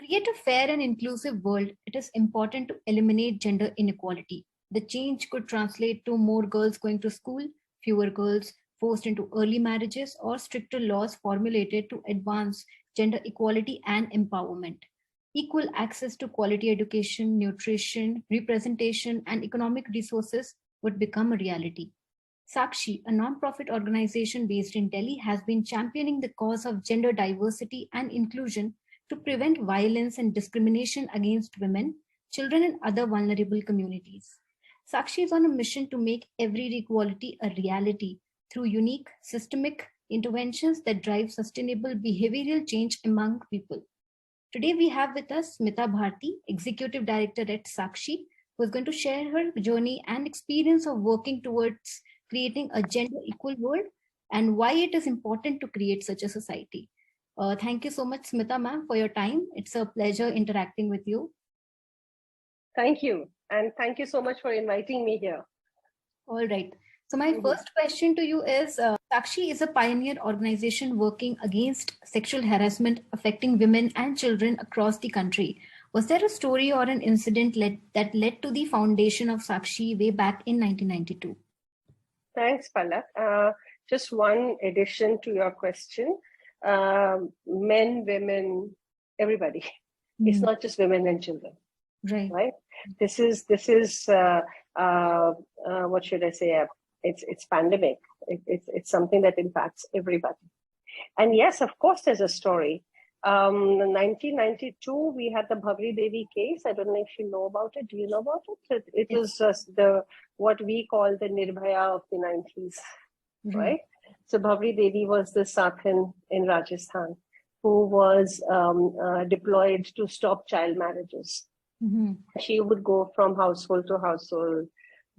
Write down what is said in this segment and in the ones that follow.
create a fair and inclusive world, it is important to eliminate gender inequality. The change could translate to more girls going to school, fewer girls forced into early marriages, or stricter laws formulated to advance gender equality and empowerment. Equal access to quality education, nutrition, representation, and economic resources would become a reality. Sakshi, a non-profit organization based in Delhi, has been championing the cause of gender diversity and inclusion to prevent violence and discrimination against women, children, and other vulnerable communities. Sakshi is on a mission to make every equality a reality through unique, systemic interventions that drive sustainable behavioral change among people. Today, we have with us Smita Bharti, Executive Director at Sakshi, who is going to share her journey and experience of working towards creating a gender equal world and why it is important to create such a society. Thank you so much, Smita ma'am, for your time. It's a pleasure interacting with you. Thank you. And thank you so much for inviting me here. All right. So my first question to you is, Sakshi is a pioneer organization working against sexual harassment affecting women and children across the country. Was there a story or an incident that led to the foundation of Sakshi way back in 1992? Thanks, Palak. Just one addition to your question. Men, women, everybody. It's not just women and children. Right. This is what should I say? It's pandemic. It's something that impacts everybody. And yes, of course, there's a story. In 1992, we had the Bhavri Devi case. I don't know if you know about it. Do you know about it? It was what we call the Nirbhaya of the 90s, right? So Bhavri Devi was the Sathin in Rajasthan who was deployed to stop child marriages. She would go from household to household,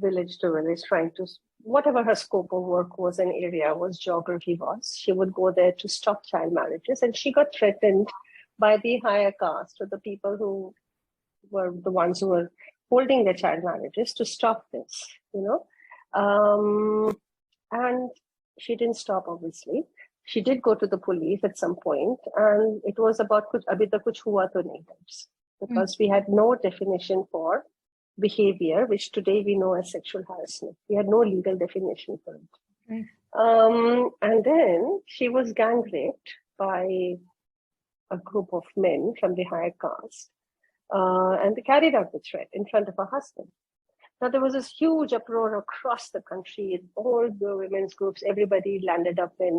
village to village, trying to, whatever her scope of work was, an area was, geography was, she would go there to stop child marriages. And she got threatened by the higher caste, or the people who were the ones who were holding the child marriages, to stop this, and she didn't stop, obviously. She did go to the police at some point, and it was about abhi tak kuch hua to nahi hai, because we had no definition for behavior, which today we know as sexual harassment. We had no legal definition for it. And then she was gang raped by a group of men from the higher caste, and they carried out the threat in front of her husband. Now, there was this huge uproar across the country. All the women's groups, everybody landed up there,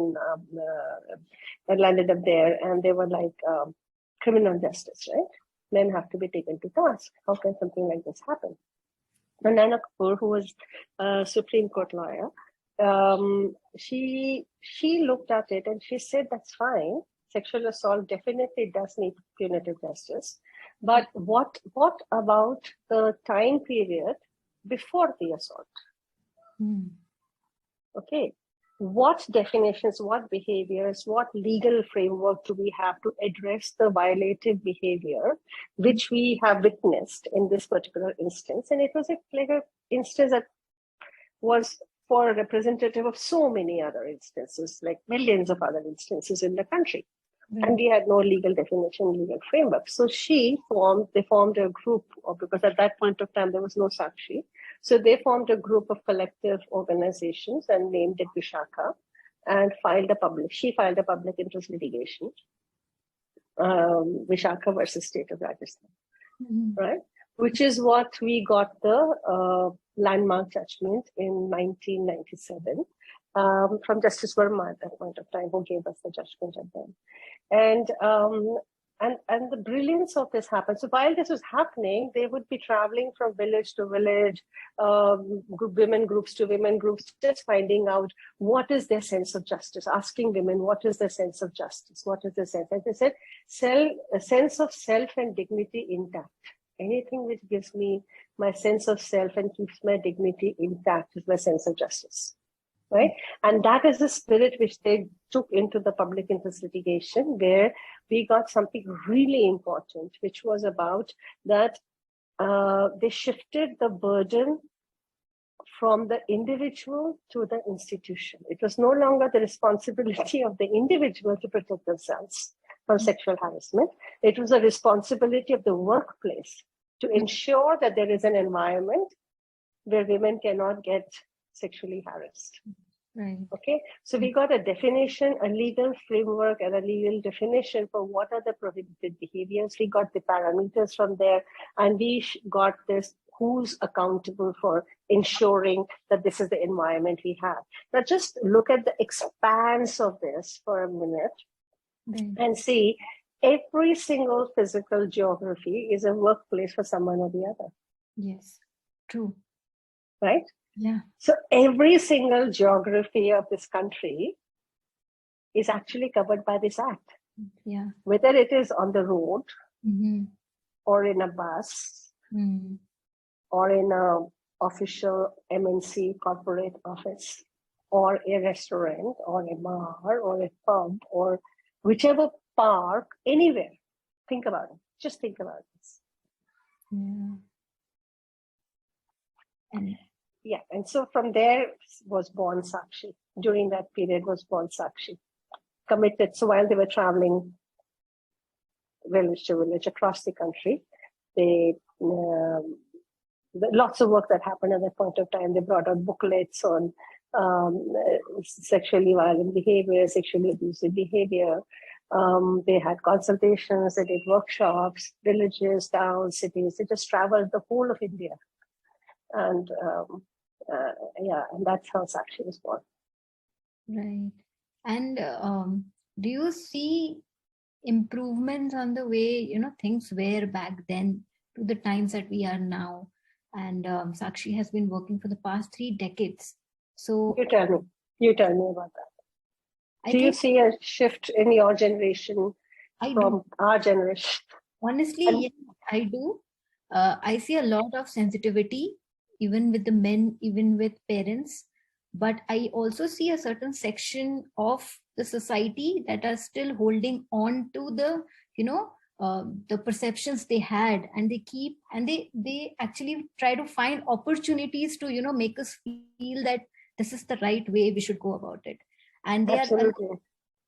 and they were like, criminal justice, right? Men have to be taken to task. How can something like this happen? And Nana Kapoor, who was a Supreme Court lawyer, she looked at it and she said, that's fine. Sexual assault definitely does need punitive justice. But what about the time period before the assault? Okay. What definitions, what behaviors, what legal framework do we have to address the violative behavior which we have witnessed in this particular instance? And it was like an instance that was for a representative of so many other instances, like millions of other instances in the country. And we had no legal definition, legal framework. So they formed a group, because at that point of time, there was no Sakshi. So they formed a group of collective organizations and named it Vishakha, and she filed a public interest litigation, Vishakha versus State of Rajasthan, right? Which is what we got the landmark judgment in 1997 from Justice Verma at that point of time, who gave us the judgment at then. And the brilliance of this happened. So while this was happening, they would be traveling from village to village, women groups to women groups, just finding out what is their sense of justice, asking women, what is their sense of justice? What is their sense? And they said, a sense of self and dignity intact. Anything which gives me my sense of self and keeps my dignity intact is my sense of justice. Right? And that is the spirit which they took into the public interest litigation, where we got something really important, which was about that they shifted the burden from the individual to the institution. It was no longer the responsibility of the individual to protect themselves, from sexual harassment. It was a responsibility of the workplace to ensure that there is an environment where women cannot get sexually harassed. Right. Okay, so we got a definition, a legal framework, and a legal definition for what are the prohibited behaviors. We got the parameters from there, and we got this who's accountable for ensuring that this is the environment we have. Now, just look at the expanse of this for a minute and see every single physical geography is a workplace for someone or the other. Yes, true. Right? Yeah. So every single geography of this country is actually covered by this act. Yeah. Whether it is on the road or in a bus or in a official MNC corporate office or a restaurant or a bar or a pub or whichever park, anywhere. Think about it. Just think about this. Yeah. And so from there was born Sakshi. During that period was born Sakshi. Committed. So while they were traveling village to village across the country, they lots of work that happened at that point of time. They brought out booklets on sexually violent behavior, sexually abusive behavior. They had consultations, they did workshops, villages, towns, cities. They just traveled the whole of India. And and that's how Sakshi was born. Right. And do you see improvements on the way, things were back then to the times that we are now? And Sakshi has been working for the past 3 decades. So you tell me about that. Do you see a shift in your generation from our generation? Honestly, yes, I do. I see a lot of sensitivity, even with the men, even with parents. But I also see a certain section of the society that are still holding on to the perceptions they had, and they actually try to find opportunities to make us feel that this is the right way we should go about it. And they are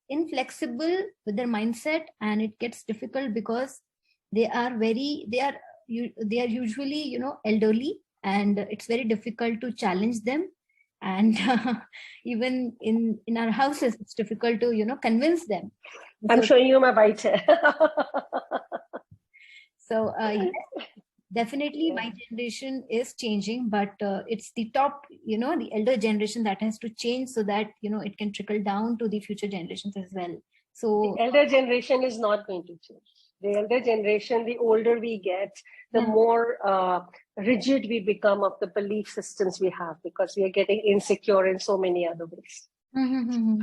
inflexible with their mindset, and it gets difficult because they are usually elderly, and it's very difficult to challenge them. And even in our houses, it's difficult to convince them. I'm showing you my white hair. So yes, definitely my generation is changing, but it's the top, the elder generation that has to change so that it can trickle down to the future generations as well. So the elder generation is not going to change. The elder generation, the older we get, the more rigid we become of the belief systems we have, because we are getting insecure in so many other ways.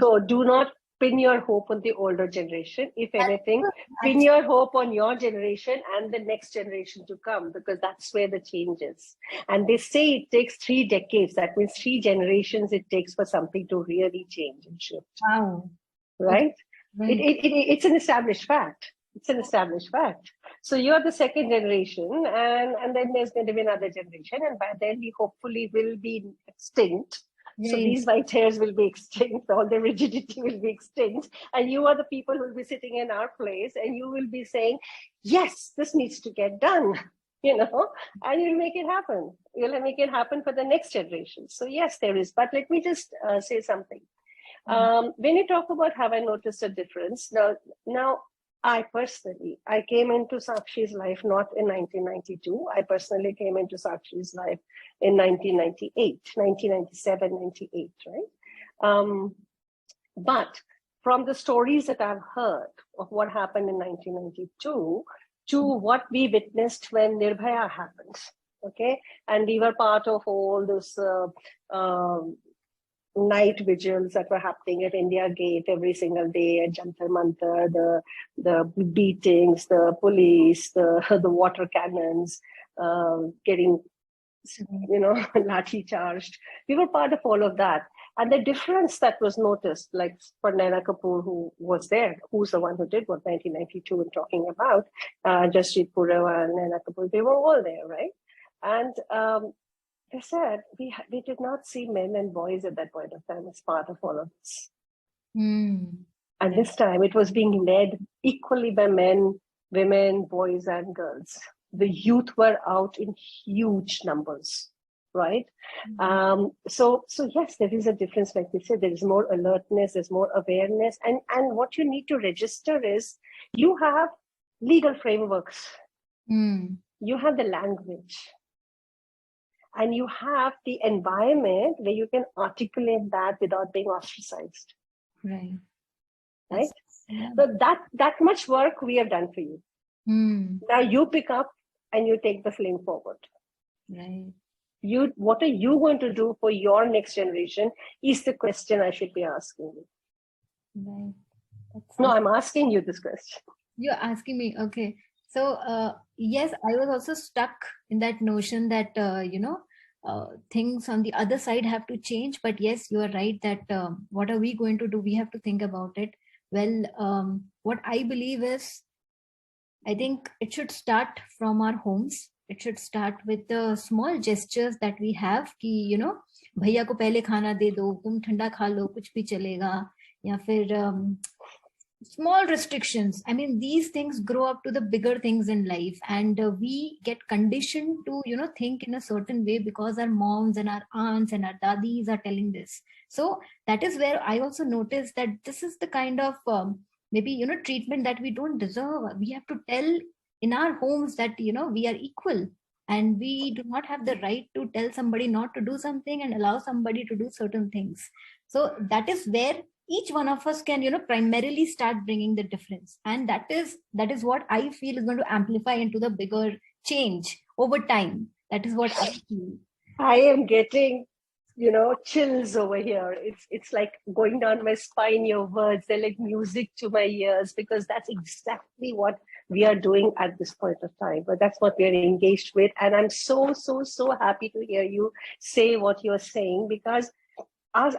So do not pin your hope on the older generation. If anything, pin your hope on your generation and the next generation to come, because that's where the change is. And they say it takes 3 decades. That means 3 generations it takes for something to really change and shift. Wow. Right? It's an established fact. It's an established fact. So you're the second generation, and then there's going to be another generation, and by then we hopefully will be extinct. Right. So these white hairs will be extinct, all the rigidity will be extinct, and you are the people who will be sitting in our place, and you will be saying, yes, this needs to get done, and you'll make it happen. You'll make it happen for the next generation. So yes, there is, but let me just say something. When you talk about have I noticed a difference, now I came into Sakshi's life not in 1992. I personally came into Sakshi's life in 1997, 98, right? But from the stories that I've heard of what happened in 1992 to what we witnessed when Nirbhaya happened, okay? And we were part of all those night vigils that were happening at India Gate every single day, at Jantar Mantar, the beatings, the police, the water cannons, getting, lathi charged. We were part of all of that. And the difference that was noticed, like for Naina Kapoor, who was there, who's the one who did what 1992 we're talking about, Jaspreet Purawa and Naina Kapoor, they were all there, right? And they said we did not see men and boys at that point of time as part of all of this. And this time it was being led equally by men, women, boys, and girls. The youth were out in huge numbers, right? So yes, there is a difference. Like we said, there is more alertness, there's more awareness, and what you need to register is you have legal frameworks, you have the language, and you have the environment where you can articulate that without being ostracized. Right. Right. So that much work we have done for you. Now you pick up and you take the flame forward. Right. What are you going to do for your next generation is the question I should be asking you. Right. No, I'm asking you this question. You're asking me. Okay. So yes, I was also stuck in that notion that, things on the other side have to change. But yes, you are right that what are we going to do? We have to think about it. Well, what I believe is, I think it should start from our homes. It should start with the small gestures that we have कि भैया को पहले खाना दे दो, तुम ठंडा खा लो, कुछ भी चलेगा, या फिर small restrictions. I mean, these things grow up to the bigger things in life, and we get conditioned to think in a certain way because our moms and our aunts and our dadis are telling this. So that is where I also noticed that this is the kind of maybe treatment that we don't deserve. We have to tell in our homes that we are equal, and we do not have the right to tell somebody not to do something and allow somebody to do certain things. So that is where each one of us can primarily start bringing the difference, and that is what I feel is going to amplify into the bigger change over time. That is what I feel. I am getting chills over here. It's like going down my spine, your words, they're like music to my ears, because that's exactly what we are doing at this point of time. But that's what we are engaged with, and I'm so happy to hear you say what you're saying, because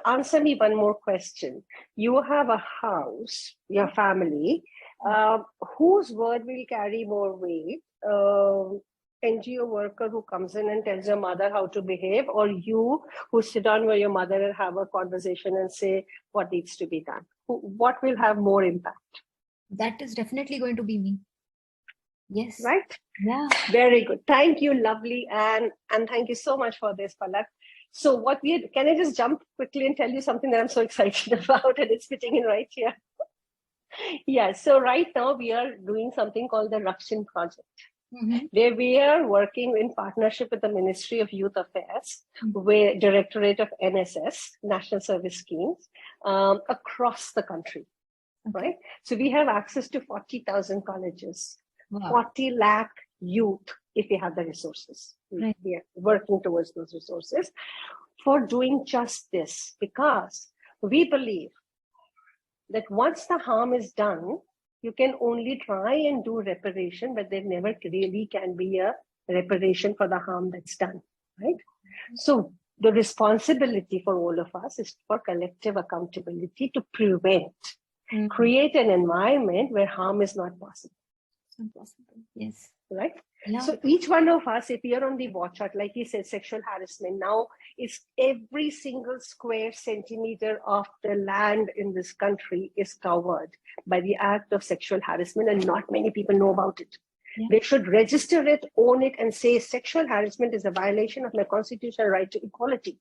answer me one more question. You have a house, your family, whose word will carry more weight? NGO worker who comes in and tells your mother how to behave, or you who sit down with your mother and have a conversation and say what needs to be done? What will have more impact? That is definitely going to be me. Yes. Right? Yeah. Very good. Thank you, lovely. And thank you so much for this, Palak. So can I just jump quickly and tell you something that I'm so excited about, and it's fitting in right here. Yeah, so right now we are doing something called the Rakshan Project, where we are working in partnership with the Ministry of Youth Affairs, with Directorate of NSS, National Service Schemes, across the country, right? So we have access to 40,000 colleges, 40 lakh youth, if we have the resources. Right. We are working towards those resources for doing just this, because we believe that once the harm is done, you can only try and do reparation, but there never really can be a reparation for the harm that's done, right? So the responsibility for all of us is for collective accountability to prevent, create an environment where harm is not possible. It's not possible. Yes. Right? Yeah. So each one of us, if we are on the watch out, like you said, sexual harassment, now is every single square centimeter of the land in this country is covered by the act of sexual harassment, and not many people know about it. Yeah. They should register it, own it, and say sexual harassment is a violation of my constitutional right to equality.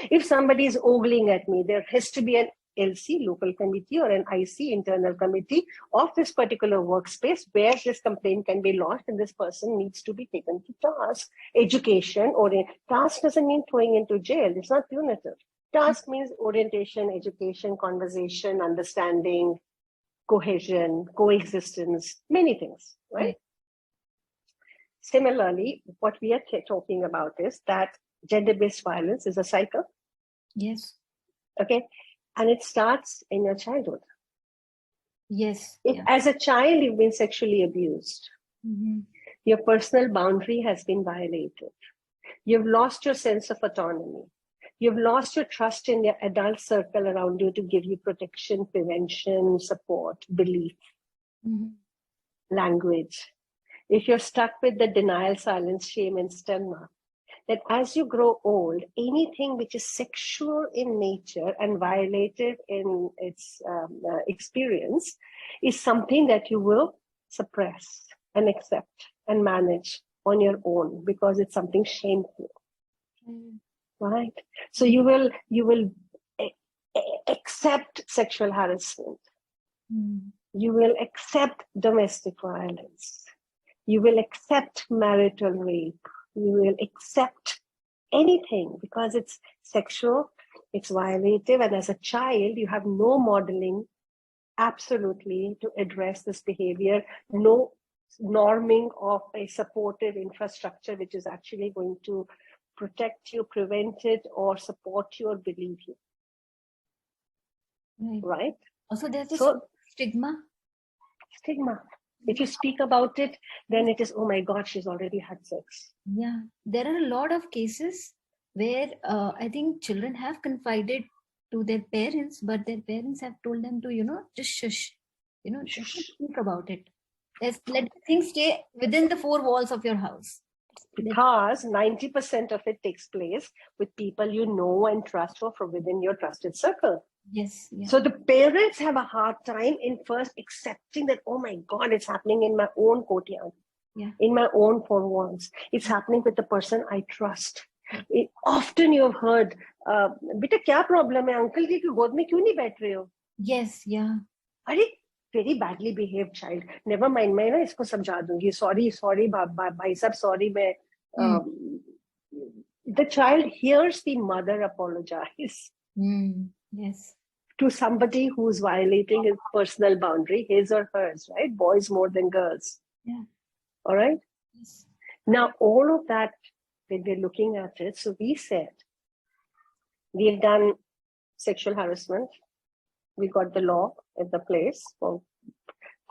If somebody is ogling at me, there has to be an LC, local committee, or an IC, internal committee of this particular workspace where this complaint can be lodged, and this person needs to be taken to task. Education, or task doesn't mean throwing into jail. It's not punitive. Task means orientation, education, conversation, understanding, cohesion, coexistence, many things, right? Similarly, what we are talking about is that gender-based violence is a cycle. Yes. Okay. And it starts in your childhood. Yes. If as a child you've been sexually abused, your personal boundary has been violated, you've lost your sense of autonomy, you've lost your trust in your adult circle around you to give you protection, prevention, support, belief, language. If you're stuck with the denial, silence, shame, and stigma, that as you grow old, anything which is sexual in nature and violative in its experience is something that you will suppress and accept and manage on your own because it's something shameful, right? So you will accept sexual harassment. You will accept domestic violence. You will accept marital rape. You will accept anything because it's sexual, it's violative, and as a child, you have no modeling absolutely to address this behavior, no norming of a supportive infrastructure which is actually going to protect you, prevent it, or support you or believe you. Right? Also, there's this stigma. If you speak about it, then it is, oh my God, she's already had sex. Yeah, there are a lot of cases where I think children have confided to their parents, but their parents have told them to, just shush, just speak about it. Let things stay within the four walls of your house. Because 90% of it takes place with people you know and trust or from within your trusted circle. Yes. Yeah. So the parents have a hard time in first accepting that, oh my God, it's happening in my own courtyard, in my own four walls. It's happening with the person I trust. Often you have heard, "Beta, kya problem hai? Uncle ki god mein kyun nahi baith rahe ho?" Yes, yeah. Are very badly behaved child. Never mind, मैं ना इसको समझा दूंगी. Sorry, भाई साहब, sorry. The child hears the mother apologize. Yes. To somebody who's violating his personal boundary, his or hers, right? Boys more than girls. Yeah. All right. Yes. Now, all of that, when we're looking at it, so we said, we've done sexual harassment. We got the law in the place, or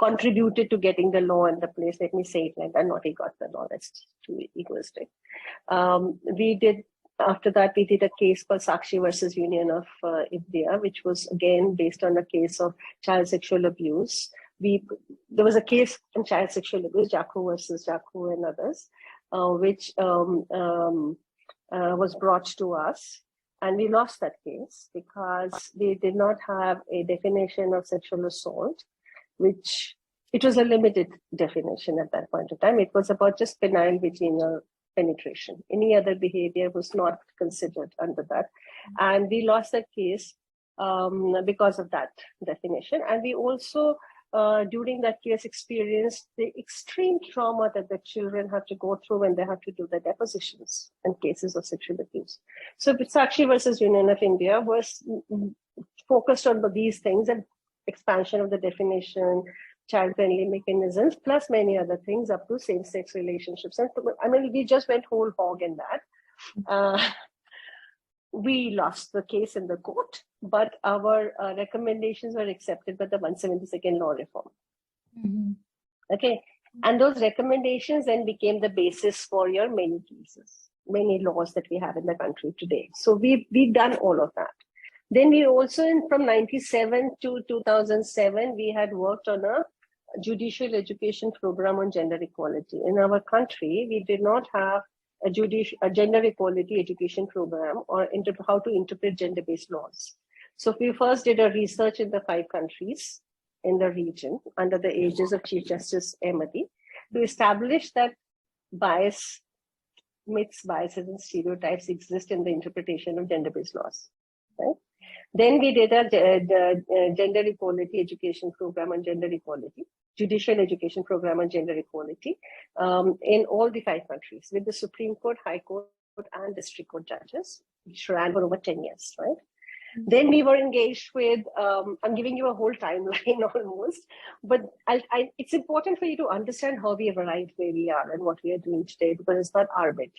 contributed to getting the law in the place. Let me say it like that. Not he got the law. That's too egoistic. After that, we did a case called Sakshi versus Union of India, which was again based on a case of child sexual abuse. There was a case on child sexual abuse, Jakku versus Jakku and others, which was brought to us. And we lost that case because they did not have a definition of sexual assault, which it was a limited definition at that point of time. It was about just penile vaginal penetration. Any other behavior was not considered under that. And we lost that case because of that definition. And we also, during that case, experienced the extreme trauma that the children have to go through when they have to do the depositions in cases of sexual abuse. So Sakshi versus Union of India was focused on these things and expansion of the definition, child-friendly mechanisms, plus many other things up to same-sex relationships. And I mean, we just went whole hog in that. We lost the case in the court, but our recommendations were accepted by the 172nd law reform. Okay, and those recommendations then became the basis for your many cases, many laws that we have in the country today. So we've done all of that. Then we also, from 97 to 2007, we had worked on a judicial education program on gender equality. In our country, we did not have a gender equality education program or how to interpret gender-based laws. So we first did a research in the 5 countries in the region under the aegis of Chief Justice Ahmadi to establish that myths, biases, and stereotypes exist in the interpretation of gender-based laws. Right? Then we did a gender equality education program on gender equality, judicial education program on gender equality in all the 5 countries with the Supreme Court, High Court, and District Court judges, which ran for over 10 years, right? Then we were engaged with, I'm giving you a whole timeline almost, but it's important for you to understand how we have arrived where we are and what we are doing today, because it's not our bit.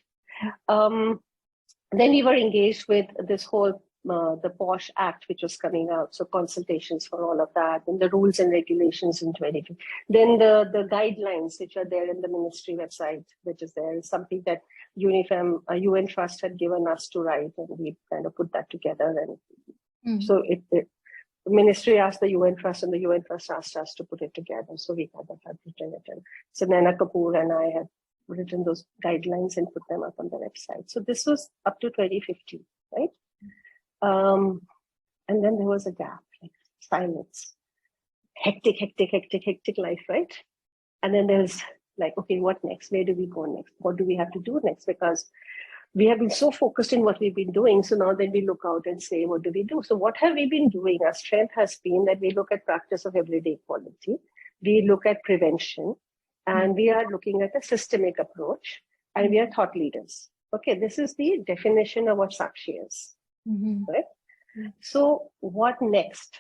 Then we were engaged with this whole the POSH Act, which was coming out, so consultations for all of that, and the rules and regulations in 2020. Then the guidelines, which are there in the ministry website, which is there, is something that UNIFEM, UN Trust had given us to write, and we kind of put that together. And so the ministry asked the UN Trust, and the UN Trust asked us to put it together. So we kind of had written it. And so Naina Kapoor and I had written those guidelines and put them up on the website. So this was up to 2015, right? And then there was a gap, like silence, hectic life, right? And then there's like, okay, what next? Where do we go next? What do we have to do next? Because we have been so focused in what we've been doing. So now then we look out and say, what do we do? So what have we been doing? Our strength has been that we look at practice of everyday equality. We look at prevention, and we are looking at a systemic approach, and we are thought leaders. Okay, this is the definition of what Sakshi is, right? So what next?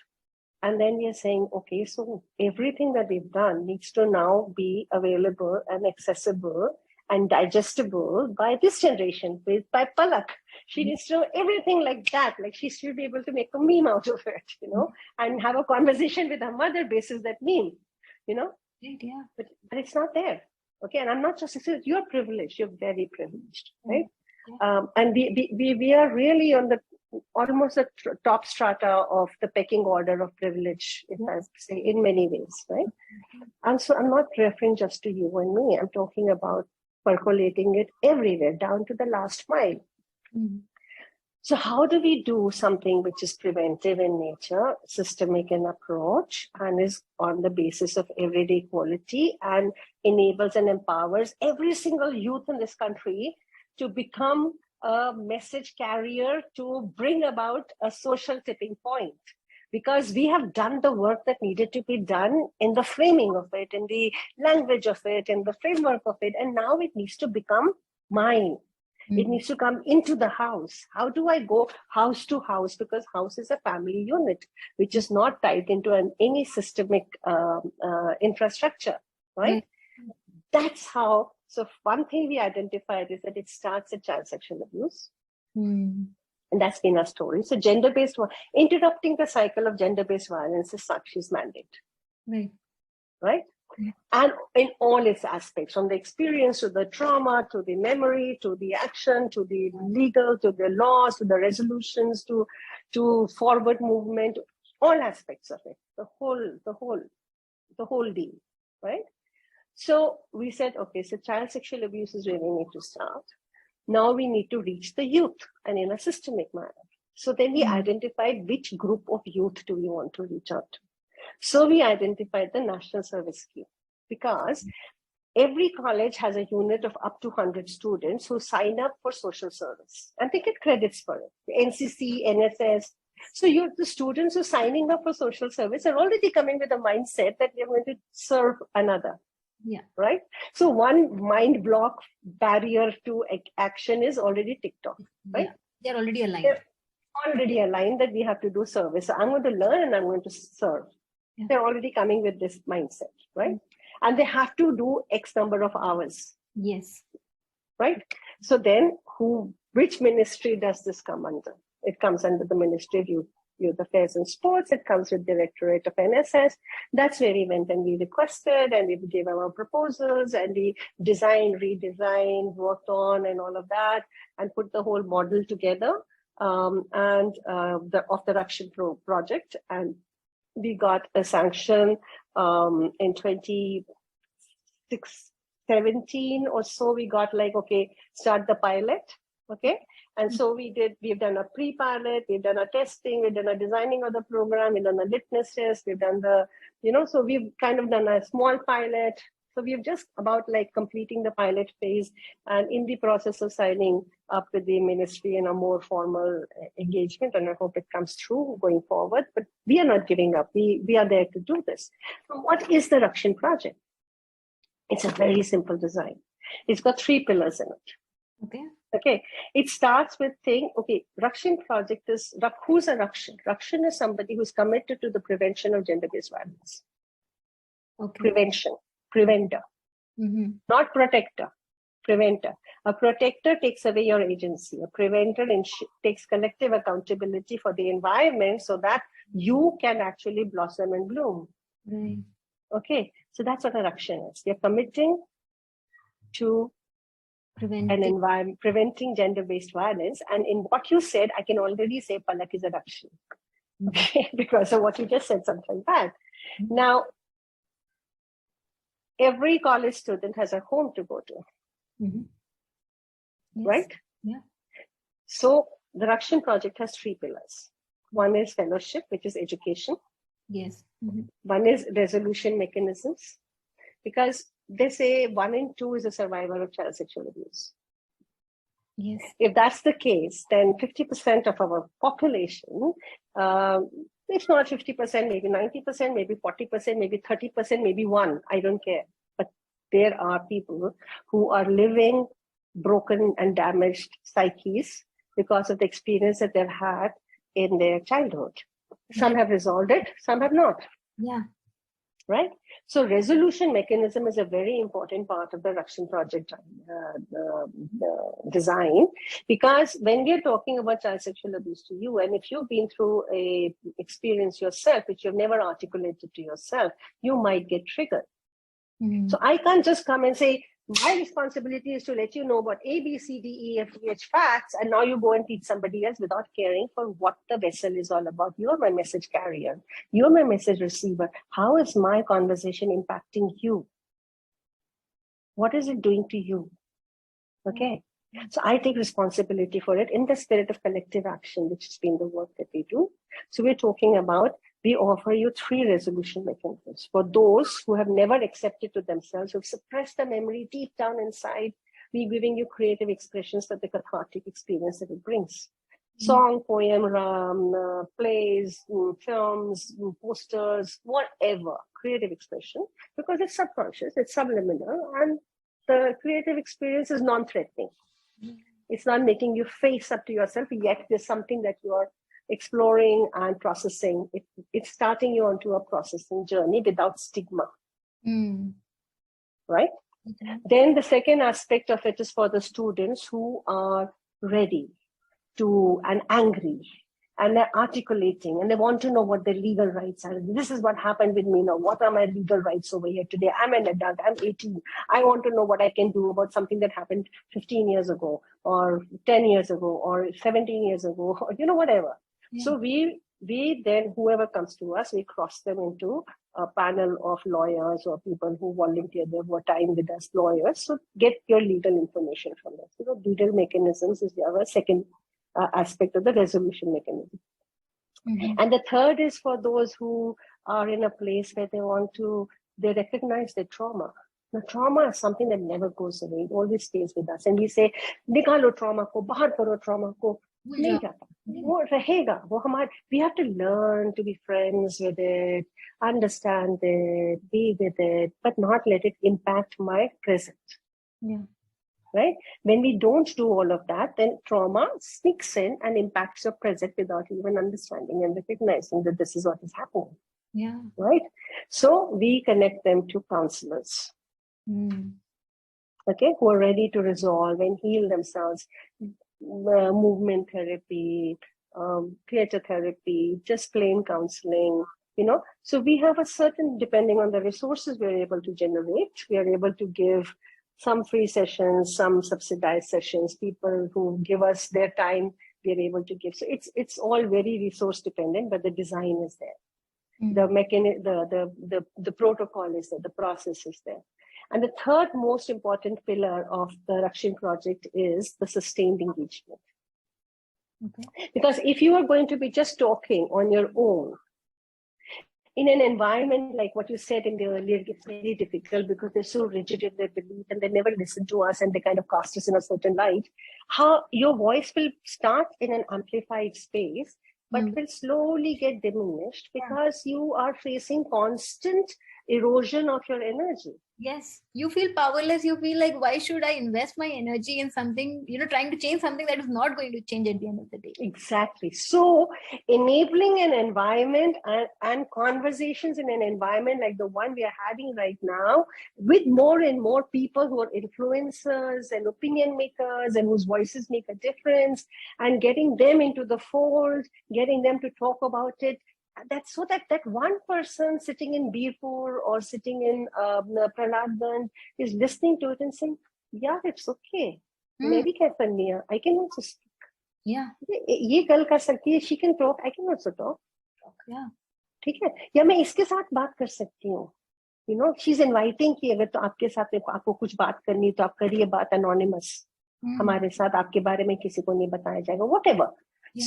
And then we are saying, okay, so everything that we've done needs to now be available and accessible and digestible by this generation, by Palak. She needs to know everything like that. Like she should be able to make a meme out of it, you know, and have a conversation with her mother basis that meme, you know. Right, yeah. But it's not there. Okay, and I'm not just saying you're privileged. You're very privileged, right? Yeah. And we are really on the almost the top strata of the pecking order of privilege, if I say, in many ways, right? And so I'm not referring just to you and me. I'm talking about percolating it everywhere, down to the last mile. So how do we do something which is preventive in nature, systemic in approach, and is on the basis of everyday equality, and enables and empowers every single youth in this country to become a message carrier to bring about a social tipping point? Because we have done the work that needed to be done in the framing of it, in the language of it, in the framework of it, and now it needs to become mine. It needs to come into the house. How do I go house to house? Because house is a family unit, which is not tied into any systemic infrastructure, right? That's how. So one thing we identified is that it starts at child sexual abuse. And that's been our story. So gender-based, interrupting the cycle of gender-based violence is Sakshi's mandate. Right? And in all its aspects, from the experience to the trauma, to the memory, to the action, to the legal, to the laws, to the resolutions, to forward movement, all aspects of it, the whole deal, right? So we said, okay, so child sexual abuse is really need to start. Now we need to reach the youth, and in a systemic manner. So then we identified which group of youth do we want to reach out to. So we identified the National Service Scheme, because every college has a unit of up to 100 students who sign up for social service, and they get credits for it. The NCC, NSS. So the students who are signing up for social service are already coming with a mindset that they're going to serve another. Right. So one mind block barrier to action is already ticked off. Right. They're already aligned. That we have to do service. So I'm going to learn and I'm going to serve. They're already coming with this mindset, right? And they have to do X number of hours. Yes. Right. So then which ministry does this come under? It comes under the Ministry of Youth Affairs and Sports. It comes with Directorate of NSS. That's where we went and we requested, and we gave our proposals, and we redesigned, worked on, and all of that, and put the whole model together of the Rakshan project. And we got a sanction in 2017 or so. We got like, okay, start the pilot. Okay. And so we've done a pre-pilot, we've done a testing, we've done a designing of the program, we've done a litmus test, we've done so we've kind of done a small pilot. So we've just about like completing the pilot phase and in the process of signing up with the ministry in a more formal engagement. And I hope it comes through going forward, but we are not giving up. We are there to do this. So what is the Rakshan project? It's a very simple design. It's got 3 pillars in it. Okay. It starts with saying, okay, Rakshan project is, who's a Rakshan? Rakshan is somebody who's committed to the prevention of gender-based violence. Prevention, preventer, not protector, preventer. A protector takes away your agency. A preventer takes collective accountability for the environment so that you can actually blossom and bloom. Okay, so that's what a Rakshan is. They're committing to preventing gender-based violence. And in what you said, I can already say Palak is a Rakshan. Okay, because of what you just said, something bad. Now, every college student has a home to go to. Mm-hmm. Yes. Right? Yeah. So the Rakshan project has 3 pillars. One is fellowship, which is education. Yes. Mm-hmm. One is resolution mechanisms, because they say 1 in 2 is a survivor of child sexual abuse. Yes. If that's the case, then 50% of our population, if not 50%, maybe 90%, maybe 40%, maybe 30%, maybe 1, I don't care. But there are people who are living broken and damaged psyches because of the experience that they've had in their childhood. Some have resolved it, some have not. Yeah. Right? So resolution mechanism is a very important part of the Rakshan project design, because when we are talking about child sexual abuse to you, and if you've been through a experience yourself, which you've never articulated to yourself, you might get triggered. Mm-hmm. So I can't just come and say, my responsibility is to let you know about A, B, C, D, E, F, G, H facts, and now you go and teach somebody else without caring for what the vessel is all about. You're my message carrier. You're my message receiver. How is my conversation impacting you? What is it doing to you? Okay. So I take responsibility for it in the spirit of collective action, which has been the work that we do. So we're talking about, we offer you 3 resolution mechanisms for those who have never accepted to themselves, who've suppressed the memory deep down inside. We're giving you creative expressions for the cathartic experience that it brings. Song, poem, plays, films, posters, whatever, creative expression, because it's subconscious, it's subliminal, and the creative experience is non-threatening. It's not making you face up to yourself, yet there's something that you are exploring and processing. It's starting you onto a processing journey without stigma. Right? Then the second aspect of it is for the students who are ready to and angry, and they're articulating and they want to know what their legal rights are. This is what happened with me now. What are my legal rights over here today? I'm an adult, I'm 18. I want to know what I can do about something that happened 15 years ago or 10 years ago or 17 years ago, or whatever. Yeah. So we then, whoever comes to us, we cross them into a panel of lawyers or people who volunteer their time with us, lawyers. So get your legal information from us. Legal mechanisms is the other second aspect of the resolution mechanism. Mm-hmm. And the third is for those who are in a place where they recognize their trauma. The trauma is something that never goes away. It always stays with us. And we say, nikalo trauma ko, bahar karo trauma ko. Nahi jata. वो रहेगा, वो हमारे, we have to learn to be friends with it, understand it, be with it, but not let it impact my present. Yeah. Right? When we don't do all of that, then trauma sneaks in and impacts your present without even understanding and recognizing that this is what is happening. Yeah. Right? So we connect them to counselors. Okay, who are ready to resolve and heal themselves. Movement therapy, theater therapy, just plain counseling, So we have a certain, depending on the resources we're able to generate, we are able to give some free sessions, some subsidized sessions, people who give us their time, we're able to give. So it's all very resource dependent, but the design is there. The protocol is there, the process is there. And the third most important pillar of the Rakshan project is the sustained engagement. Okay. Because if you are going to be just talking on your own, in an environment like what you said in the earlier, it's very difficult because they're so rigid in their belief and they never listen to us and they kind of cast us in a certain light. How your voice will start in an amplified space, but will slowly get diminished because you are facing constant erosion of your energy. Yes, you feel powerless. You feel like, why should I invest my energy in something, trying to change something that is not going to change at the end of the day. Exactly. So enabling an environment and conversations in an environment like the one we are having right now, with more and more people who are influencers and opinion makers and whose voices make a difference, and getting them into the fold, getting them to talk about it. That's so that one person sitting in Birpur or sitting in Praladgan is listening to it and saying, yeah, it's okay. Maybe I can also speak. Yeah. Ye gal kar sakti hai, she can talk, I can also talk. Yeah. ठीक है, या मैं इसके साथ बात कर सकती हूँ. she's inviting कि अगर तो आपके साथ आपको कुछ बात करनी तो आप करिए बात anonymous. हमारे साथ आपके बारे में किसी को नहीं बताया जाएगा, whatever.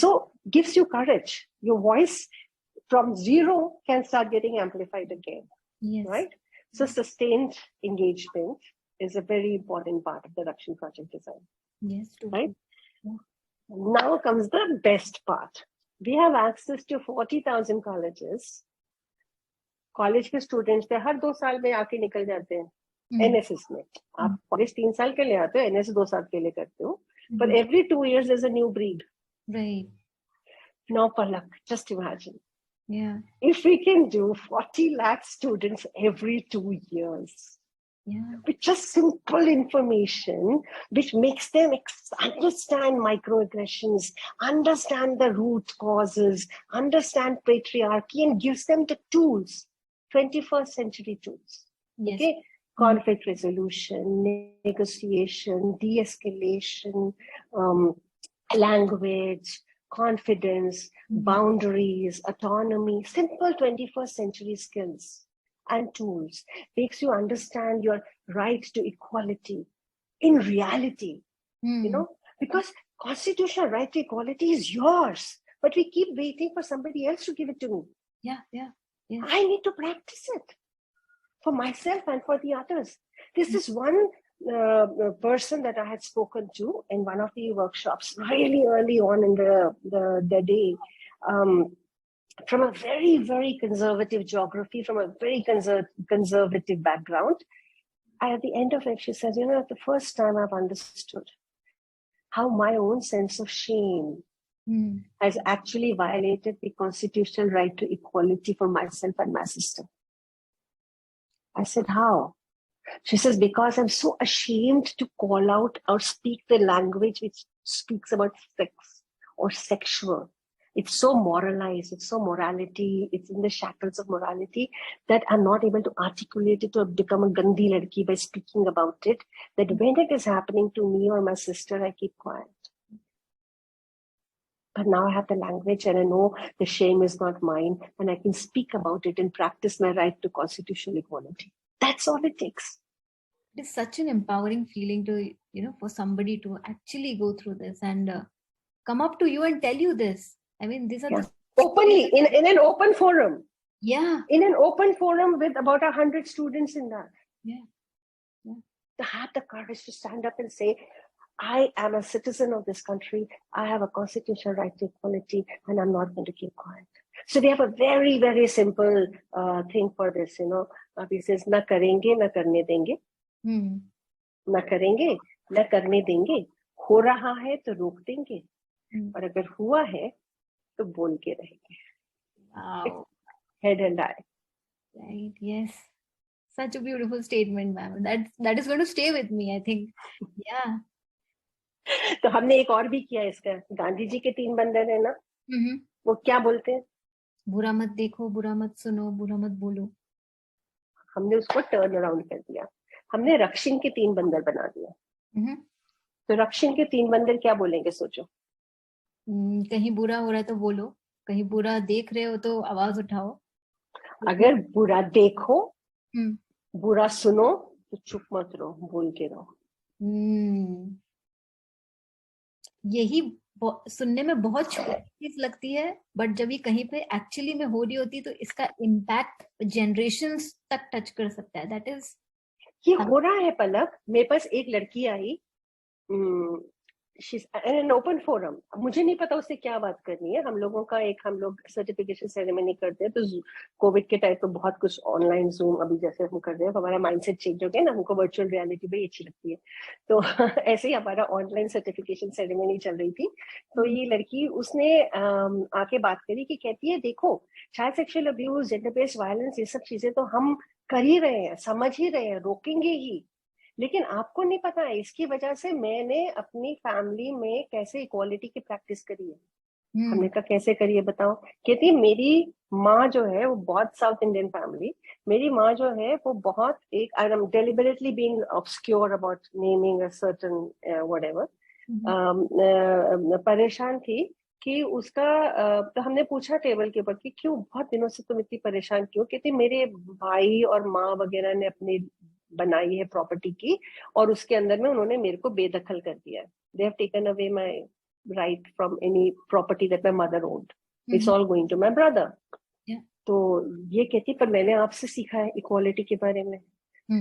So gives you courage. Your voice from zero can start getting amplified again. Right? So sustained engagement is a very important part of the Rakshan project design. Yes, totally. Right? Now comes the best part. We have access to 40,000 colleges. College के students थे, हर 2 साल में आके निकल जाते हैं NSS में. आप कॉलेज 3 साल के लिए आते हो, एनएसएस 2 साल के लिए करते हो, but every 2 years there's a new breed. Right. Now Palak, just imagine. Yeah. If we can do 40 lakh students every 2 years. Yeah. With just simple information, which makes them understand microaggressions, understand the root causes, understand patriarchy, and gives them the tools, 21st century tools. Yes. Okay, conflict resolution, negotiation, de-escalation, language, confidence, boundaries, autonomy, simple 21st century skills and tools, makes you understand your right to equality in reality, because constitutional right to equality is yours, but we keep waiting for somebody else to give it to me. Yeah. I need to practice it for myself and for the others. This is one person that I had spoken to in one of the workshops really early on in the day, from a very, very conservative geography, from a very conservative background. And at the end of it, she says, the first time I've understood how my own sense of shame has actually violated the constitutional right to equality for myself and my sister. I said, how? She says, because I'm so ashamed to call out or speak the language which speaks about sex or sexual. It's so moralized, it's so morality, it's in the shackles of morality that I'm not able to articulate it or become a gandhi ladki by speaking about it, that when it is happening to me or my sister, I keep quiet. But now I have the language and I know the shame is not mine and I can speak about it and practice my right to constitutional equality. That's all it takes. It is such an empowering feeling to, for somebody to actually go through this and come up to you and tell you this. I mean, these are openly in an open forum. Yeah. In an open forum with about 100 students in that. Yeah. To have the courage to stand up and say, I am a citizen of this country. I have a constitutional right to equality, and I'm not going to keep quiet. So we have a very, very simple thing for this. He says, "Na karenge, na karne denge. Na karenge, na karne denge. हो रहा है तो रोक देंगे, और अगर हुआ है तो बोल के रहेंगे." Wow. Head and eye. Right. Yes. Such a beautiful statement, ma'am. That is going to stay with me, I think. Yeah. तो हमने एक और भी किया इसका. गांधी जी के 3 बंदर है ना, वो क्या बोलते हैं? बुरा मत देखो, बुरा मत सुनो, बुरा मत बोलो. हमने उसको टर्न अराउंड कर दिया. हमने रक्षण के 3 बंदर बना दिया. तो रक्षण के 3 बंदर क्या बोलेंगे, सोचो. कहीं बुरा हो रहा है तो बोलो, कहीं बुरा देख रहे हो तो आवाज उठाओ. अगर बुरा देखो, बुरा सुनो तो चुप मत रहो, बोल के रहो. यही सुनने में बहुत छोटी चीज लगती है, बट जब ये कहीं पे एक्चुअली में हो रही होती है तो इसका इम्पैक्ट जनरेशंस तक टच कर सकता है. दैट इज ये हो रहा है पलक. मेरे पास एक लड़की आई, she's in an open forum. मुझे नहीं पता उससे क्या बात करनी है. हम लोग सर्टिफिकेशन सेरेमनी करते हैं, तो कोविड के टाइम पे बहुत कुछ ऑनलाइन जूम अभी जैसे हम कर रहे हैं, हमारा माइंडसेट चेंज हो गया ना, हमको वर्चुअल रियलिटी बड़ी अच्छी लगती है. तो ऐसे ही हमारा ऑनलाइन सर्टिफिकेशन सेरेमनी चल रही थी. तो ये लड़की उसने आके बात करी कि कहती है, देखो child sexual abuse, gender based violence, ये सब चीजें तो हम कर ही रहे हैं, समझ ही रहे हैं, रोकेंगे ही, लेकिन आपको नहीं पता है इसकी वजह से मैंने अपनी फैमिली में कैसे इक्वालिटी की प्रैक्टिस करी है. हमने कहा कैसे करी है बताओ. कहती है, मेरी माँ जो है वो बहुत साउथ इंडियन फैमिली, मेरी माँ जो है वो बहुत एक, I am deliberately being obscure about naming a certain whatever, परेशान थी कि उसका तो हमने पूछा टेबल के ऊपर कि क्यों बहुत दिनों से तुम इतनी परेशान क्यों, कहती मेरे भाई और माँ वगैरह ने अपनी बनाई है प्रॉपर्टी की, और उसके अंदर में उन्होंने मेरे को बेदखल कर दिया है. They have taken away my right from any property that my mother owned. It's all going to my brother. तो ये कहती पर मैंने आपसे सीखा है इक्वालिटी के बारे में,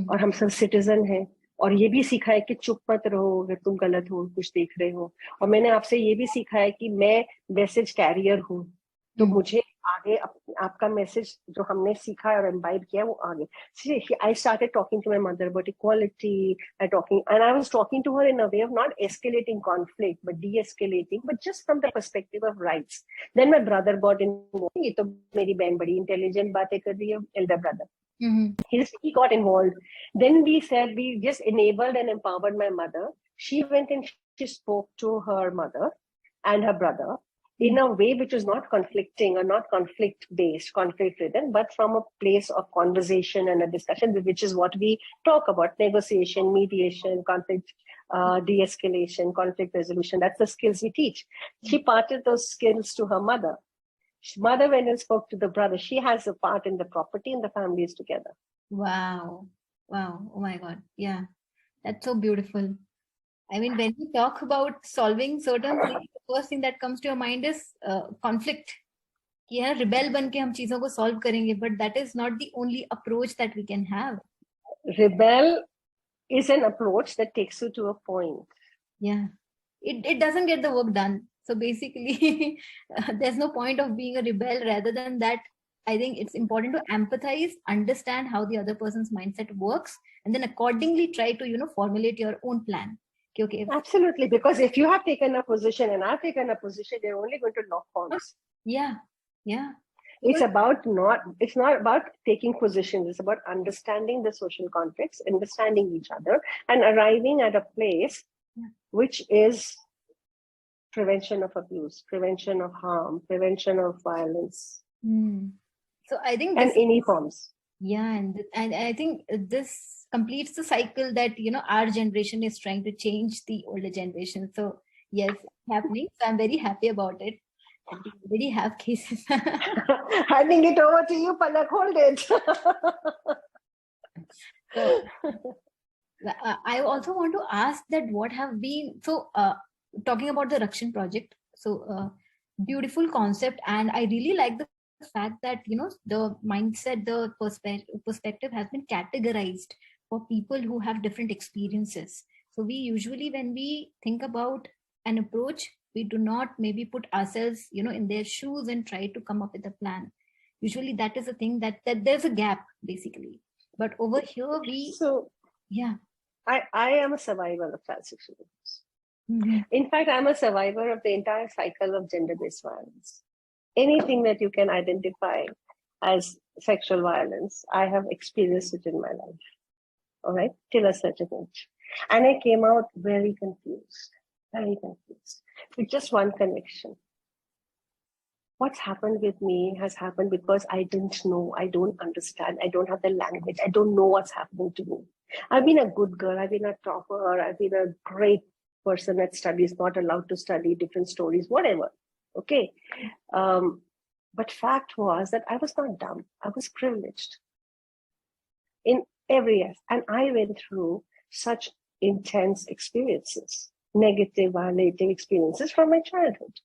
और हम सब सिटीजन हैं, और ये भी सीखा है कि चुप मत रहो अगर तुम गलत हो कुछ देख रहे हो, और मैंने आपसे ये भी सीखा है कि मैं मैसेज कैरियर हूँ, तो मुझे आगे आपका मैसेज जो हमने सीखा और इम्बाइब किया वो आगे. I started talking to my mother about equality, I talking and I was talking to her in a way of not escalating conflict but deescalating, but just from the perspective of rights. Then my brother got in. ये तो मेरी बहन बड़ी intelligent बातें कर रही है, Elder brother. He got involved. Then we said we just enabled and empowered my mother. She went and she spoke to her mother and her brother in a way which was not conflicting or not conflict based, conflict ridden, but from a place of conversation and a discussion, which is what we talk about: negotiation, mediation, conflict de-escalation, conflict resolution. That's the skills we teach. She parted those skills to her mother. Mother went and spoke to the brother. She has a part in the property and the family is together. Wow. Wow. Oh my God. Yeah. That's so beautiful. I mean, when you talk about solving certain things, the first thing that comes to your mind is conflict. कि यार rebel बन के हम चीजों को solve करेंगे, but that is not the only approach that we can have. Rebel is an approach that takes you to a point. Yeah. It doesn't get the work done. So basically, there's no point of being a rebel. Rather than that, I think it's important to empathize, understand how the other person's mindset works, and then accordingly try to, formulate your own plan. Okay. Absolutely, because if you have taken a position and I've taken a position, they're only going to lock horns. Yeah, yeah. It's not about taking positions. It's about understanding the social context, understanding each other, and arriving at a place which is prevention of abuse, prevention of harm, prevention of violence. So I think and any forms. Yeah, and I think this completes the cycle that our generation is trying to change the older generation. So yes, it's happening. So I'm very happy about it. And we already have cases. Handing it over to you, Palak. Hold it. So, I also want to ask that what have been talking about the Rakshan project. So beautiful concept, and I really like the fact that the mindset, the perspective has been categorized for people who have different experiences. So we usually, when we think about an approach, we do not maybe put ourselves in their shoes and try to come up with a plan. Usually that is a thing that there's a gap basically. But over here I am a survivor of child sexual abuse. In fact, I'm a survivor of the entire cycle of gender-based violence. Anything that you can identify as sexual violence, I have experienced it in my life. All right, till a certain age. And I came out very confused, with just one connection. What's happened with me has happened because I didn't know, I don't understand, I don't have the language, I don't know what's happening to me. I've been a good girl, I've been a topper, I've been a great person at studies, not allowed to study different stories, whatever. Okay. But fact was that I was not dumb. I was privileged in every aspect. And I went through such intense experiences, negative, violating experiences from my childhood.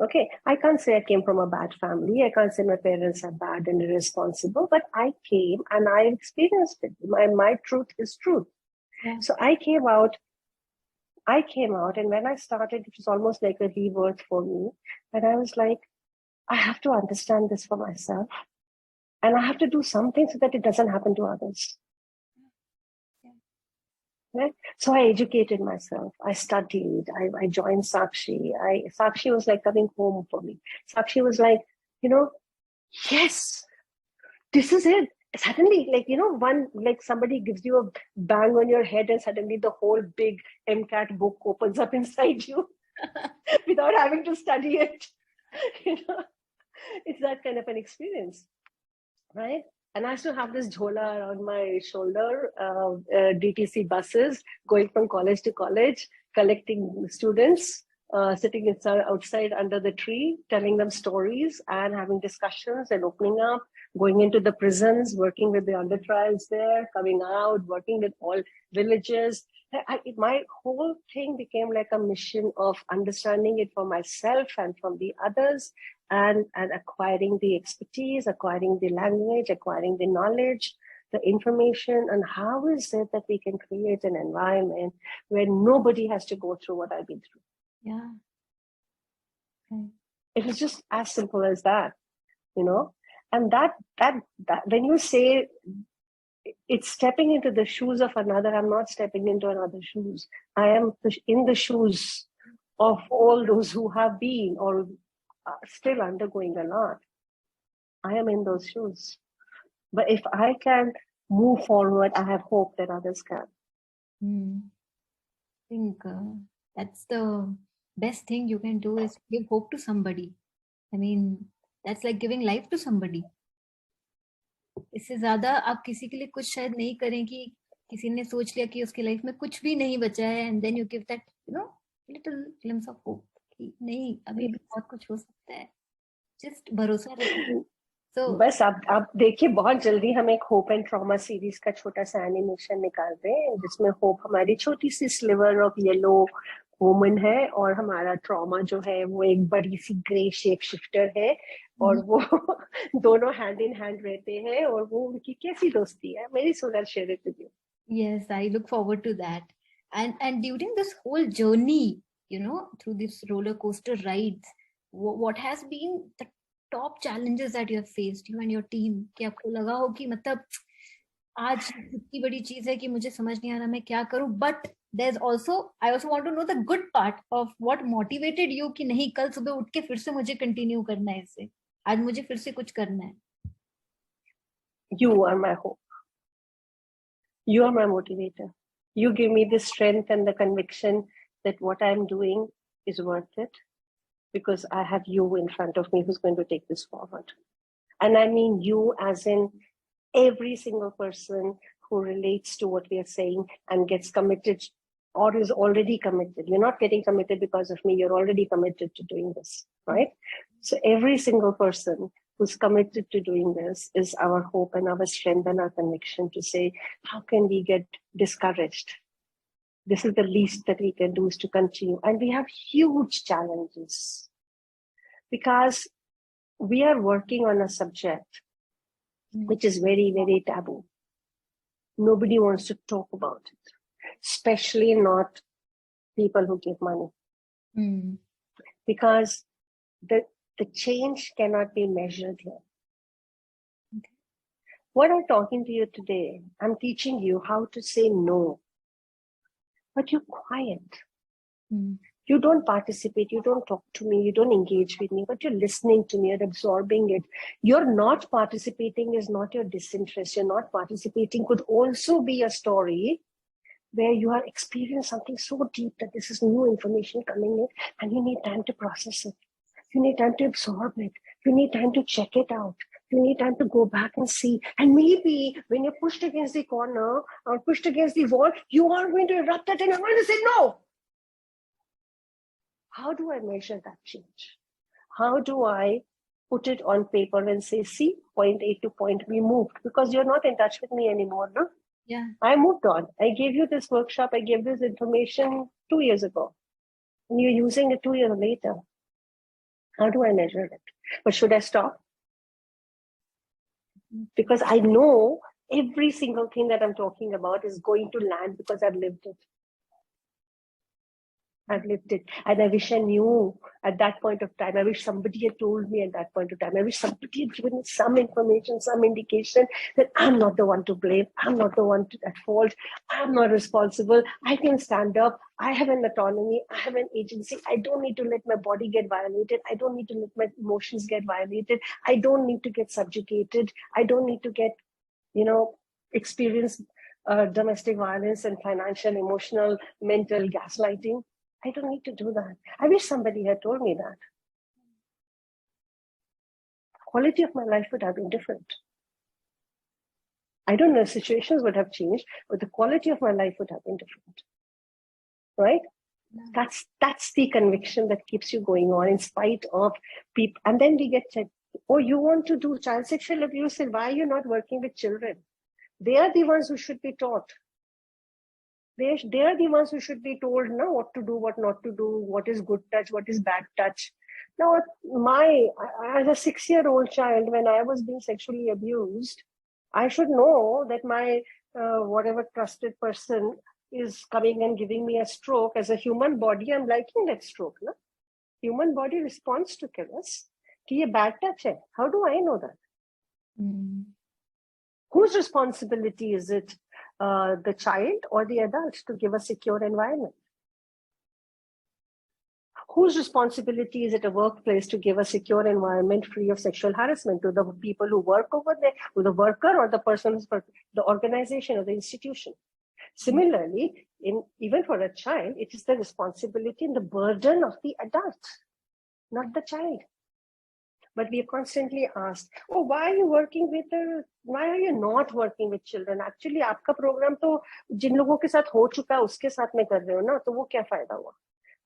Okay, I can't say I came from a bad family. I can't say my parents are bad and irresponsible, but I came and I experienced it. My truth is truth. Yeah. So I came out, and when I started, it was almost like a rebirth for me. And I was like, I have to understand this for myself. And I have to do something so that it doesn't happen to others. Right? So I educated myself. I studied. I joined Sakshi. Sakshi was like coming home for me. Sakshi was like, yes, this is it. Suddenly, somebody gives you a bang on your head and suddenly the whole big MCAT book opens up inside you without having to study it. It's that kind of an experience, right? And I used to have this jhola around my shoulder, DTC buses, going from college to college, collecting students, sitting outside under the tree, telling them stories and having discussions and opening up, going into the prisons, working with the under trials there, coming out, working with all villages. My whole thing became like a mission of understanding it for myself and from the others, and acquiring the expertise, acquiring the language, acquiring the knowledge, the information, and how is it that we can create an environment where nobody has to go through what I've been through. Yeah. Okay. It was just as simple as that, you know. And that when you say it's stepping into the shoes of another, I'm not stepping into another's shoes. I am in the shoes of all those who have been or are still undergoing a lot. I am in those shoes. But if I can move forward, I have hope that others can. I think that's the best thing you can do, is give hope to somebody. I mean, that's like giving life to somebody. इससे ज्यादा आप किसी के लिए कुछ शायद नहीं करें कि किसी ने सोच लिया कि उसकी लाइफ में कुछ भी नहीं बचा है, and then you give that, you know, little glimpse of hope कि नहीं, अभी भी बहुत कुछ हो सकता है, just भरोसा रखो. So बस आप देखिए, बहुत जल्दी हम एक होप एंड ट्रॉमा सीरीज का छोटा सा एनिमेशन निकाल रहे हैं जिसमें होप हमारी छोटी सी स्लिवर ऑफ येलो वुमन है और हमारा ट्रॉमा जो है वो एक बड़ी सी ग्रे शेप शिफ्टर है, और वो दोनों हैंड इन हैंड रहते हैं और वो उनकी कैसी दोस्ती है. मेरी solar share it with you. yes, I look forward to that. And during this whole journey, you know, through this roller coaster rides, what has been the top challenges that you have faced, you and your team? कि आपको लगा हो कि मतलब आज इतनी बड़ी चीज है कि मुझे समझ नहीं आ रहा मैं क्या करूं, but there's also, I also want to know the good part of what motivated you कि नहीं, कल सुबह उठ के फिर से मुझे कंटिन्यू करना है, इसे आज मुझे फिर से कुछ करना है. You are my hope. You are my motivator. You give me the strength and the conviction that what I'm doing is worth it, because I have you in front of me who's going to take this forward. And I mean you as in every single person who relates to what we are saying and gets committed or is already committed. You're not getting committed because of me, you're already committed to doing this, right? So every single person who's committed to doing this is our hope and our strength and our conviction to say, how can we get discouraged? This is the least that we can do, is to continue. And we have huge challenges because we are working on a subject which is very, very taboo. Nobody wants to talk about it, especially not people who give money. Because the change cannot be measured here. Okay. What I'm talking to you today, I'm teaching you how to say no. But you're quiet. You don't participate, you don't talk to me, you don't engage with me, but you're listening to me, you're absorbing it. You're not participating is not your disinterest. You're not participating could also be a story where you are experiencing something so deep that this is new information coming in and you need time to process it. You need time to absorb it. You need time to check it out. You need time to go back and see. And maybe when you're pushed against the corner or pushed against the wall, you are going to erupt that and you're going to say no. How do I measure that change? How do I put it on paper and say, see, point A to point B moved? Because you're not in touch with me anymore, no? Yeah. I moved on. I gave you this workshop. I gave this information 2 years ago. And you're using it 2 years later. How do I measure it? But should I stop? Because I know every single thing that I'm talking about is going to land because I've lived it. I've lived it. And I wish I knew at that point of time. I wish somebody had told me at that point of time. I wish somebody had given me some information, some indication that I'm not the one to blame. I'm not the one at fault. I'm not responsible. I can stand up. I have an autonomy. I have an agency. I don't need to let my body get violated. I don't need to let my emotions get violated. I don't need to get subjugated. I don't need to get, experience domestic violence and financial, emotional, mental gaslighting. I don't need to do that. I wish somebody had told me that. Quality of my life would have been different. I don't know if situations would have changed, but the quality of my life would have been different. Right? That's the conviction that keeps you going on in spite of people. And then we get checked. Oh, you want to do child sexual abuse, and why are you not working with children? They are the ones who should be taught. They are the ones who should be told now what to do, what not to do, what is good touch, what is bad touch. Now, as a 6-year-old child, when I was being sexually abused, I should know that my whatever trusted person is coming and giving me a stroke. As a human body, I'm liking that stroke. No? Human body responds to caress. कि ये bad touch hai. How do I know that? Whose responsibility is it, the child or the adult, to give a secure environment? Whose responsibility is it, a workplace, to give a secure environment free of sexual harassment, to the people who work over there, to the worker or the person who's the organization or the institution? Similarly, even for a child, it is the responsibility and the burden of the adult, not the child. But we are constantly asked, oh, why are you not working with children? Actually, आपका program तो जिन लोगों के साथ हो चुका है उसके साथ में कर रहे हो ना, तो वो क्या फायदा हुआ?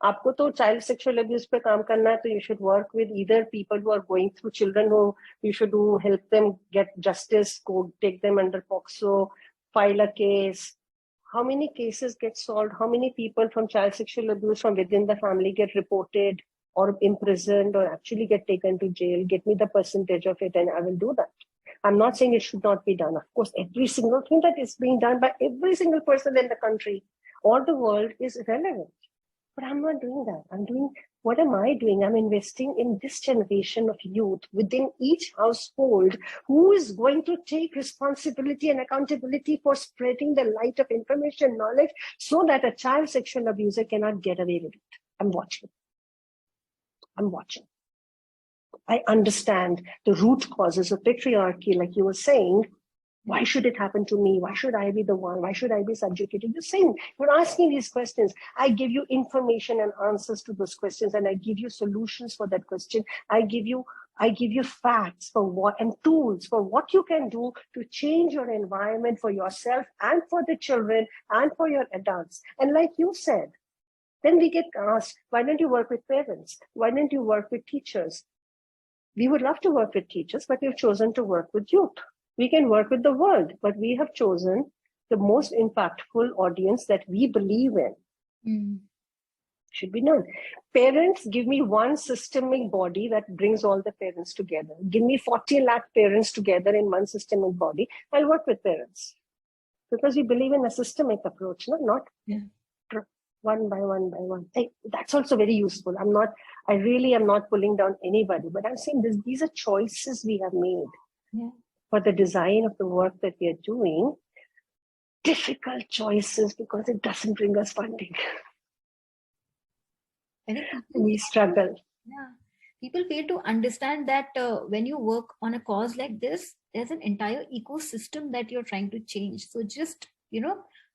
आपको तो child sexual abuse पे काम करना है, तो you should work with either people who are going through children, who you should help them get justice, go take them under POCSO, file a case. How many cases get solved? How many people from child sexual abuse from within the family get reported or imprisoned or actually get taken to jail? Get me the percentage of it and I will do that. I'm not saying it should not be done. Of course, every single thing that is being done by every single person in the country or the world is relevant. But I'm not doing that. What am I doing? I'm investing in this generation of youth within each household who is going to take responsibility and accountability for spreading the light of information, knowledge, so that a child sexual abuser cannot get away with it. I'm watching. I understand the root causes of patriarchy, like you were saying. Why should it happen to me? Why should I be the one? Why should I be subjugated? You're saying, you're asking these questions. I give you information and answers to those questions, and I give you solutions for that question. I give you facts for what, and tools for what you can do to change your environment for yourself and for the children and for your adults. And like you said, then we get asked, why don't you work with parents? Why don't you work with teachers? We would love to work with teachers, but we've chosen to work with youth. We can work with the world, but we have chosen the most impactful audience that we believe in. Should be known. Parents, give me one systemic body that brings all the parents together. Give me 40 lakh parents together in one systemic body. I'll work with parents. Because we believe in a systemic approach, not one by one. That's also very useful. I really am not pulling down anybody, but I'm saying these are choices we have made. For the design of the work that we are doing, difficult choices because it doesn't bring us funding. We struggle. Yeah, people fail to understand that when you work on a cause like this, there's an entire ecosystem that you're trying to change. So just,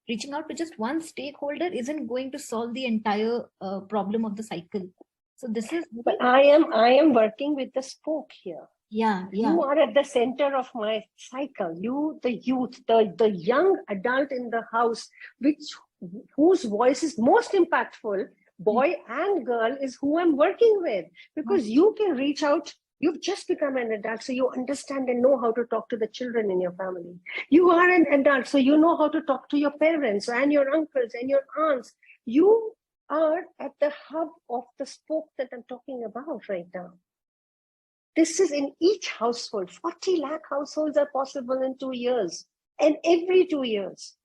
reaching out to just one stakeholder isn't going to solve the entire problem of the cycle. So this is. But I am working with the spoke here. Yeah. You are at the center of my cycle. You, the youth, the young adult in the house, whose voice is most impactful, boy and girl, is who I'm working with. Because you can reach out. You've just become an adult, so you understand and know how to talk to the children in your family. You are an adult, so you know how to talk to your parents and your uncles and your aunts. You are at the hub of the spoke that I'm talking about right now. This is in each household. 40 lakh households are possible in 2 years. And every 2 years.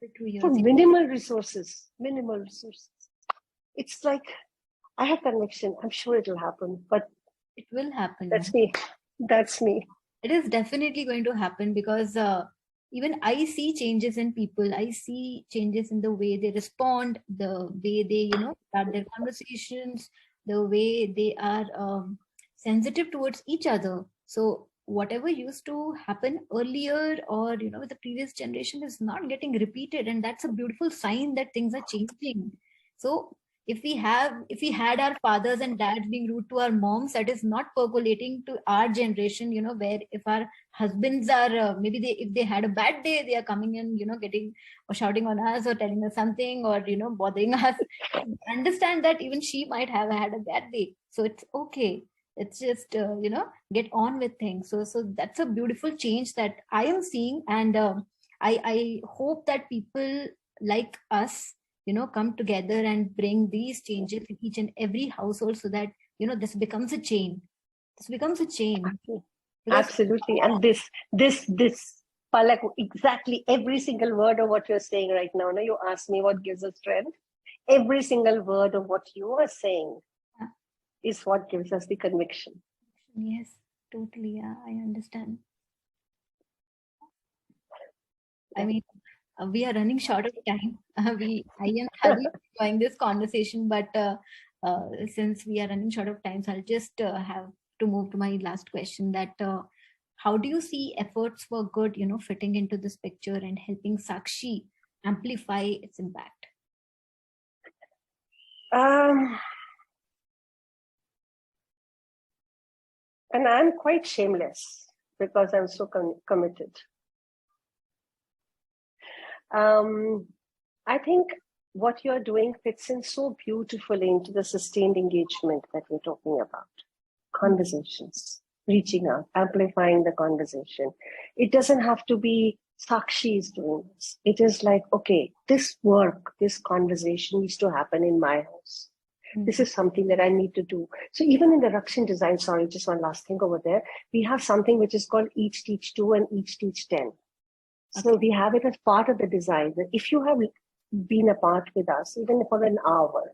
For minimal resources. It's like, I have conviction. I'm sure it will happen. But it will happen. That's me. It is definitely going to happen because even I see changes in people. I see changes in the way they respond, the way they, start their conversations, the way they are sensitive towards each other. So whatever used to happen earlier or, with the previous generation is not getting repeated. And that's a beautiful sign that things are changing. So if we had our fathers and dads being rude to our moms, that is not percolating to our generation, where if our husbands are maybe if they had a bad day, they are coming in, getting or shouting on us or telling us something or bothering us. Understand that even she might have had a bad day, so it's okay. It's just get on with things. So that's a beautiful change that I am seeing, and I hope that people like us come together and bring these changes in each and every household, so that this becomes a chain. This becomes a chain. Because, Absolutely. And this Palak, exactly every single word of what you're saying right now. Now you ask me what gives us strength. Every single word of what you are saying is what gives us the conviction. yes, totally. Yeah, I understand. I mean, we are running short of time. I am thoroughly enjoying this conversation, but since we are running short of time, so I'll just have to move to my last question. That how do you see efforts for good, fitting into this picture and helping Sakshi amplify its impact? And I'm quite shameless because I'm so committed. I think what you're doing fits in so beautifully into the sustained engagement that we're talking about. Conversations, reaching out, amplifying the conversation. It doesn't have to be Sakshi is doing this. It is like, okay, this work, this conversation needs to happen in my house. This is something that I need to do. So even in the Rakshan design, sorry, just one last thing over there, we have something which is called each teach 2 and each teach 10. So we have it as part of the design. That if you have been a part with us, even for an hour,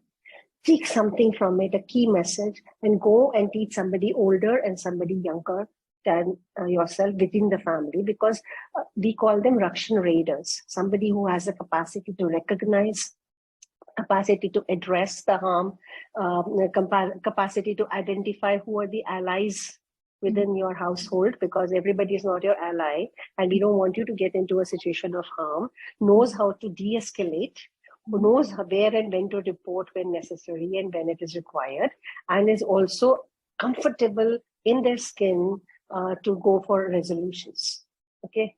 take something from it, a key message, and go and teach somebody older and somebody younger than yourself within the family, because we call them Rakshan raiders, somebody who has the capacity to recognize, capacity to address the harm, capacity to identify who are the allies within your household, because everybody is not your ally and we don't want you to get into a situation of harm, knows how to de-escalate, who knows where and when to report when necessary and when it is required, and is also comfortable in their skin to go for resolutions. Okay,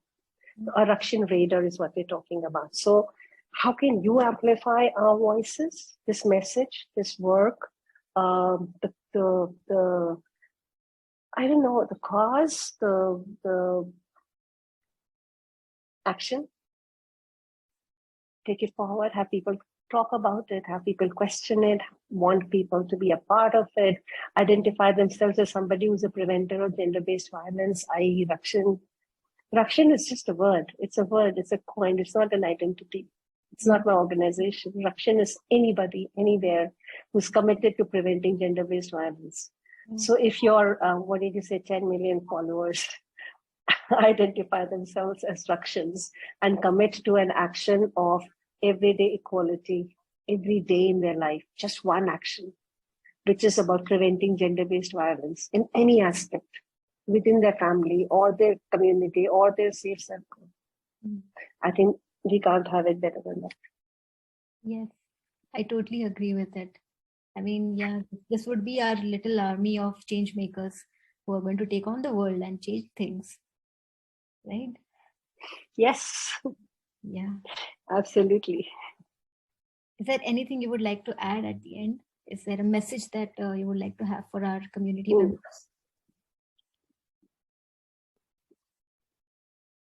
a Rakshan raider is what we're talking about. So how can you amplify our voices, this message, this work, the I don't know, the cause, the action, take it forward, have people talk about it, have people question it, want people to be a part of it, identify themselves as somebody who's a preventer of gender-based violence, i.e. Rakshan. Rakshan is just a word. It's a word, it's a coin, it's not an identity. It's not my organization. Rakshan is anybody, anywhere who's committed to preventing gender-based violence. So if you're, what did you say, 10 million followers identify themselves as Rakshans and commit to an action of everyday equality every day in their life, just one action, which is about preventing gender-based violence in any aspect within their family or their community or their safe circle. I think we can't have it better than that. Yes, I totally agree with it. I mean, yeah, this would be our little army of change makers who are going to take on the world and change things, right? Yes. Yeah. Absolutely. Is there anything you would like to add at the end? Is there a message that you would like to have for our community members?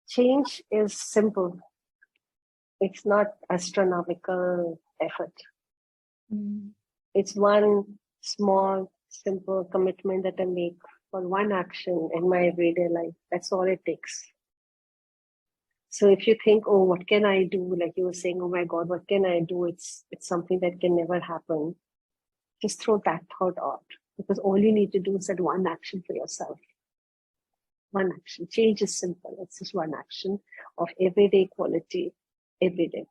Change is simple. It's not astronomical effort. It's one small, simple commitment that I make for one action in my everyday life. That's all it takes. So if you think, oh, what can I do? Like you were saying, oh my God, what can I do? It's something that can never happen. Just throw that thought out, because all you need to do is that one action for yourself. One action. Change is simple. It's just one action of everyday equality every day.